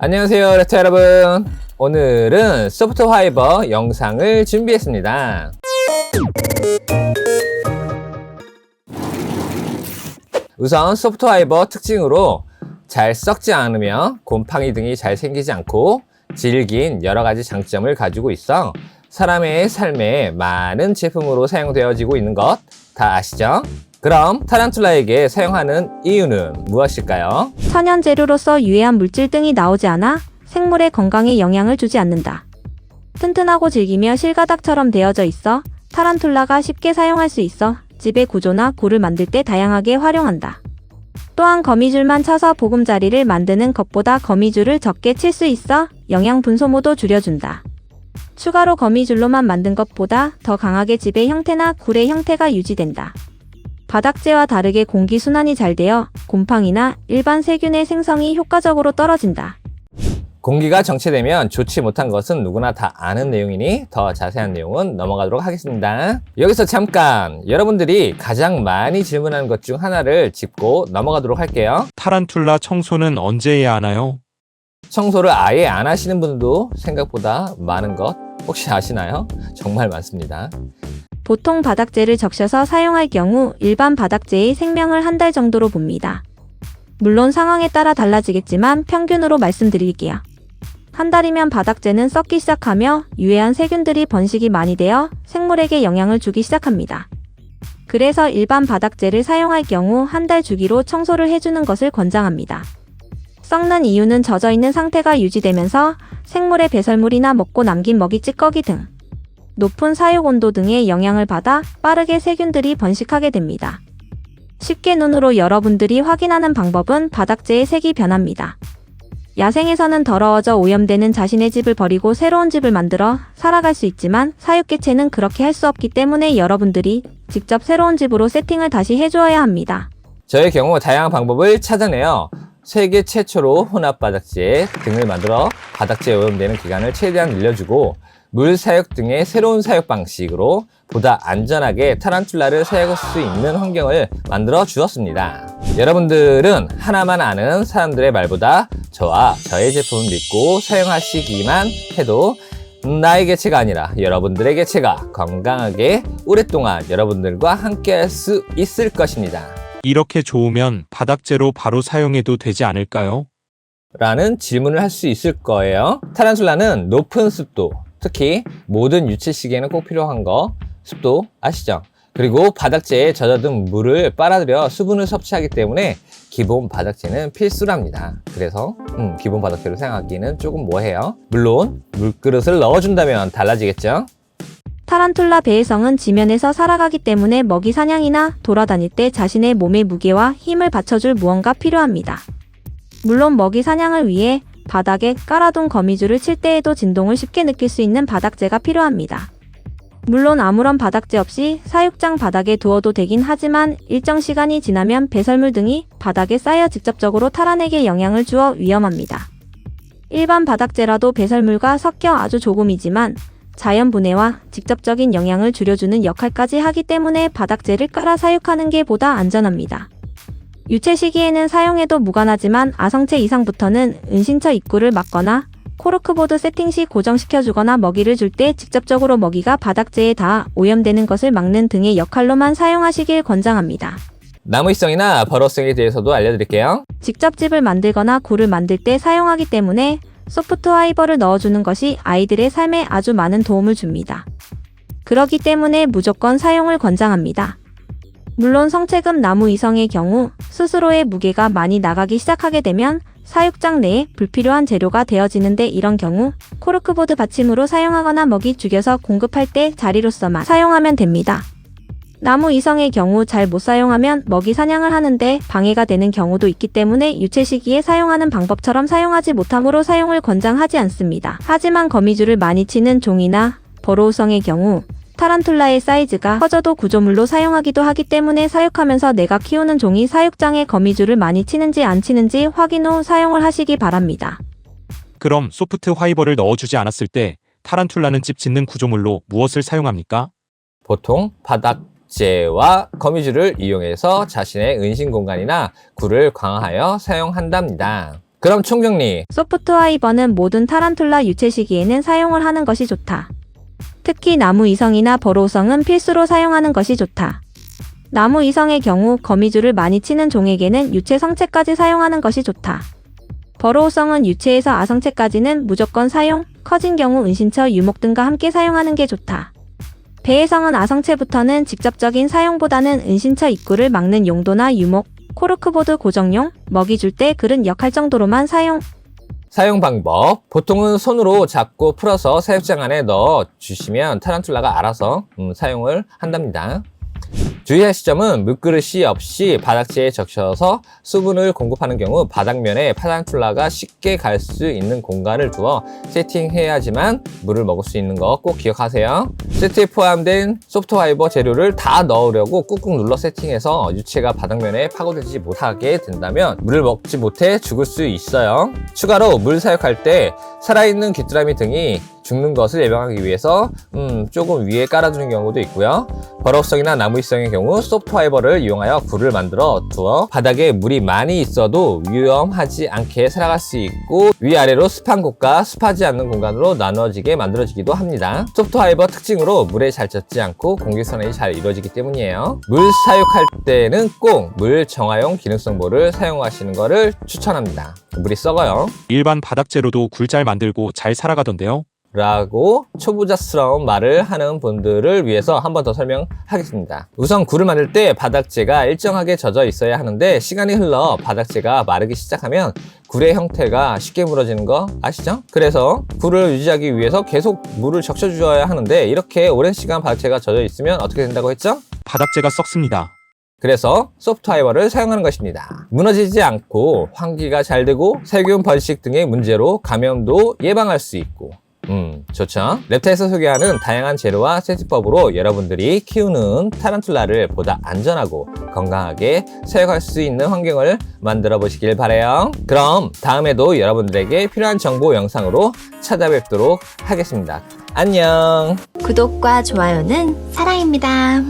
안녕하세요, 레터 여러분. 오늘은 소프트 화이버 영상을 준비했습니다. 우선 소프트 화이버 특징으로 잘 썩지 않으며 곰팡이 등이 잘 생기지 않고 질긴 여러가지 장점을 가지고 있어 사람의 삶에 많은 제품으로 사용되어지고 있는 것 다 아시죠? 그럼 타란툴라에게 사용하는 이유는 무엇일까요? 천연 재료로서 유해한 물질 등이 나오지 않아 생물의 건강에 영향을 주지 않는다. 튼튼하고 질기며 실가닥처럼 되어져 있어 타란툴라가 쉽게 사용할 수 있어 집의 구조나 굴을 만들 때 다양하게 활용한다. 또한 거미줄만 쳐서 보금자리를 만드는 것보다 거미줄을 적게 칠 수 있어 영양 분소모도 줄여준다. 추가로 거미줄로만 만든 것보다 더 강하게 집의 형태나 굴의 형태가 유지된다. 바닥재와 다르게 공기순환이 잘 되어 곰팡이나 일반 세균의 생성이 효과적으로 떨어진다. 공기가 정체되면 좋지 못한 것은 누구나 다 아는 내용이니 더 자세한 내용은 넘어가도록 하겠습니다. 여기서 잠깐 여러분들이 가장 많이 질문하는 것 중 하나를 짚고 넘어가도록 할게요. 타란툴라 청소는 언제 해야 하나요? 청소를 아예 안 하시는 분들도 생각보다 많은 것 혹시 아시나요? 정말 많습니다. 보통 바닥재를 적셔서 사용할 경우 일반 바닥재의 생명을 한 달 정도로 봅니다. 물론 상황에 따라 달라지겠지만 평균으로 말씀드릴게요. 한 달이면 바닥재는 썩기 시작하며 유해한 세균들이 번식이 많이 되어 생물에게 영향을 주기 시작합니다. 그래서 일반 바닥재를 사용할 경우 한 달 주기로 청소를 해주는 것을 권장합니다. 썩는 이유는 젖어있는 상태가 유지되면서 생물의 배설물이나 먹고 남긴 먹이 찌꺼기 등 높은 사육 온도 등의 영향을 받아 빠르게 세균들이 번식하게 됩니다. 쉽게 눈으로 여러분들이 확인하는 방법은 바닥재의 색이 변합니다. 야생에서는 더러워져 오염되는 자신의 집을 버리고 새로운 집을 만들어 살아갈 수 있지만 사육개체는 그렇게 할 수 없기 때문에 여러분들이 직접 새로운 집으로 세팅을 다시 해주어야 합니다. 저의 경우 다양한 방법을 찾아내어 세계 최초로 혼합 바닥재 등을 만들어 바닥재에 오염되는 기간을 최대한 늘려주고 물 사육 등의 새로운 사육 방식으로 보다 안전하게 타란툴라를 사육할 수 있는 환경을 만들어 주었습니다. 여러분들은 하나만 아는 사람들의 말보다 저와 저의 제품을 믿고 사용하시기만 해도 나의 개체가 아니라 여러분들의 개체가 건강하게 오랫동안 여러분들과 함께 할 수 있을 것입니다. 이렇게 좋으면 바닥재로 바로 사용해도 되지 않을까요? 라는 질문을 할 수 있을 거예요. 타란툴라는 높은 습도, 특히 모든 유체 시계에는 꼭 필요한 거 습도 아시죠? 그리고 바닥재에 젖어든 물을 빨아들여 수분을 섭취하기 때문에 기본 바닥재는 필수랍니다. 그래서 기본 바닥재로 사용하기는 조금 뭐해요. 물론 물그릇을 넣어준다면 달라지겠죠? 타란툴라 배해성은 지면에서 살아가기 때문에 먹이 사냥이나 돌아다닐 때 자신의 몸의 무게와 힘을 받쳐줄 무언가 필요합니다. 물론 먹이 사냥을 위해 바닥에 깔아둔 거미줄을 칠 때에도 진동을 쉽게 느낄 수 있는 바닥재가 필요합니다. 물론 아무런 바닥재 없이 사육장 바닥에 두어도 되긴 하지만 일정 시간이 지나면 배설물 등이 바닥에 쌓여 직접적으로 타란에게 영향을 주어 위험합니다. 일반 바닥재라도 배설물과 섞여 아주 조금이지만 자연 분해와 직접적인 영향을 줄여주는 역할까지 하기 때문에 바닥재를 깔아 사육하는 게 보다 안전합니다. 유체 시기에는 사용해도 무관하지만 아성체 이상부터는 은신처 입구를 막거나 코르크보드 세팅 시 고정시켜주거나 먹이를 줄 때 직접적으로 먹이가 바닥재에 닿아 오염되는 것을 막는 등의 역할로만 사용하시길 권장합니다. 나무위성이나 벌어성에 대해서도 알려드릴게요. 직접 집을 만들거나 굴을 만들 때 사용하기 때문에 소프트 화이버를 넣어주는 것이 아이들의 삶에 아주 많은 도움을 줍니다. 그렇기 때문에 무조건 사용을 권장합니다. 물론 성체급 나무위성의 경우 스스로의 무게가 많이 나가기 시작하게 되면 사육장 내에 불필요한 재료가 되어지는데 이런 경우 코르크보드 받침으로 사용하거나 먹이 죽여서 공급할 때 자리로서만 사용하면 됩니다. 나무위성의 경우 잘 못 사용하면 먹이 사냥을 하는데 방해가 되는 경우도 있기 때문에 유체 시기에 사용하는 방법처럼 사용하지 못하므로 사용을 권장하지 않습니다. 하지만 거미줄을 많이 치는 종이나 버로우성의 경우 타란툴라의 사이즈가 커져도 구조물로 사용하기도 하기 때문에 사육하면서 내가 키우는 종이 사육장에 거미줄을 많이 치는지 안 치는지 확인 후 사용을 하시기 바랍니다. 그럼 소프트 화이버를 넣어주지 않았을 때 타란툴라는 집 짓는 구조물로 무엇을 사용합니까? 보통 바닥재와 거미줄을 이용해서 자신의 은신 공간이나 굴을 강화하여 사용한답니다. 그럼 총정리. 소프트 화이버는 모든 타란툴라 유체 시기에는 사용을 하는 것이 좋다. 특히 나무 이성이나 버로우성은 필수로 사용하는 것이 좋다. 나무 이성의 경우 거미줄을 많이 치는 종에게는 유체 성체까지 사용하는 것이 좋다. 버로우성은 유체에서 아성체까지는 무조건 사용, 커진 경우 은신처, 유목 등과 함께 사용하는 게 좋다. 배해성은 아성체부터는 직접적인 사용보다는 은신처 입구를 막는 용도나 유목, 코르크보드 고정용, 먹이 줄 때 그런 역할 정도로만 사용. 사용 방법. 보통은 손으로 잡고 풀어서 사육장 안에 넣어 주시면 타란툴라가 알아서 사용을 한답니다. 주의할 시점은 물그릇이 없이 바닥재에 적셔서 수분을 공급하는 경우 바닥면에 타란툴라가 쉽게 갈 수 있는 공간을 두어 세팅해야지만 물을 먹을 수 있는 거 꼭 기억하세요. 세트에 포함된 소프트 화이버 재료를 다 넣으려고 꾹꾹 눌러 세팅해서 유체가 바닥면에 파고들지 못하게 된다면 물을 먹지 못해 죽을 수 있어요. 추가로 물 사육할 때 살아있는 귀뚜라미 등이 죽는 것을 예방하기 위해서 조금 위에 깔아두는 경우도 있고요. 버럭성이나 나무이성의 경우 소프트 화이버를 이용하여 굴을 만들어 두어 바닥에 물이 많이 있어도 위험하지 않게 살아갈 수 있고 위아래로 습한 곳과 습하지 않는 공간으로 나눠지게 만들어지기도 합니다. 소프트 화이버 특징으로 물에 잘 젖지 않고 공기선행이 잘 이루어지기 때문이에요. 물 사육할 때는 꼭 물 정화용 기능성볼을 사용하시는 것을 추천합니다. 물이 썩어요. 일반 바닥재로도 굴 잘 만들고 잘 살아가던데요. 라고 초보자스러운 말을 하는 분들을 위해서 한 번 더 설명하겠습니다. 우선 굴을 만들 때 바닥재가 일정하게 젖어 있어야 하는데 시간이 흘러 바닥재가 마르기 시작하면 굴의 형태가 쉽게 무너지는 거 아시죠? 그래서 굴을 유지하기 위해서 계속 물을 적셔주어야 하는데 이렇게 오랜 시간 바닥재가 젖어 있으면 어떻게 된다고 했죠? 바닥재가 썩습니다. 그래서 소프트 화이버를 사용하는 것입니다. 무너지지 않고 환기가 잘 되고 세균 번식 등의 문제로 감염도 예방할 수 있고 좋죠. 랩타에서 소개하는 다양한 재료와 세팅법으로 여러분들이 키우는 타란툴라를 보다 안전하고 건강하게 사육할 수 있는 환경을 만들어 보시길 바라요. 그럼 다음에도 여러분들에게 필요한 정보 영상으로 찾아뵙도록 하겠습니다. 안녕. 구독과 좋아요는 사랑입니다.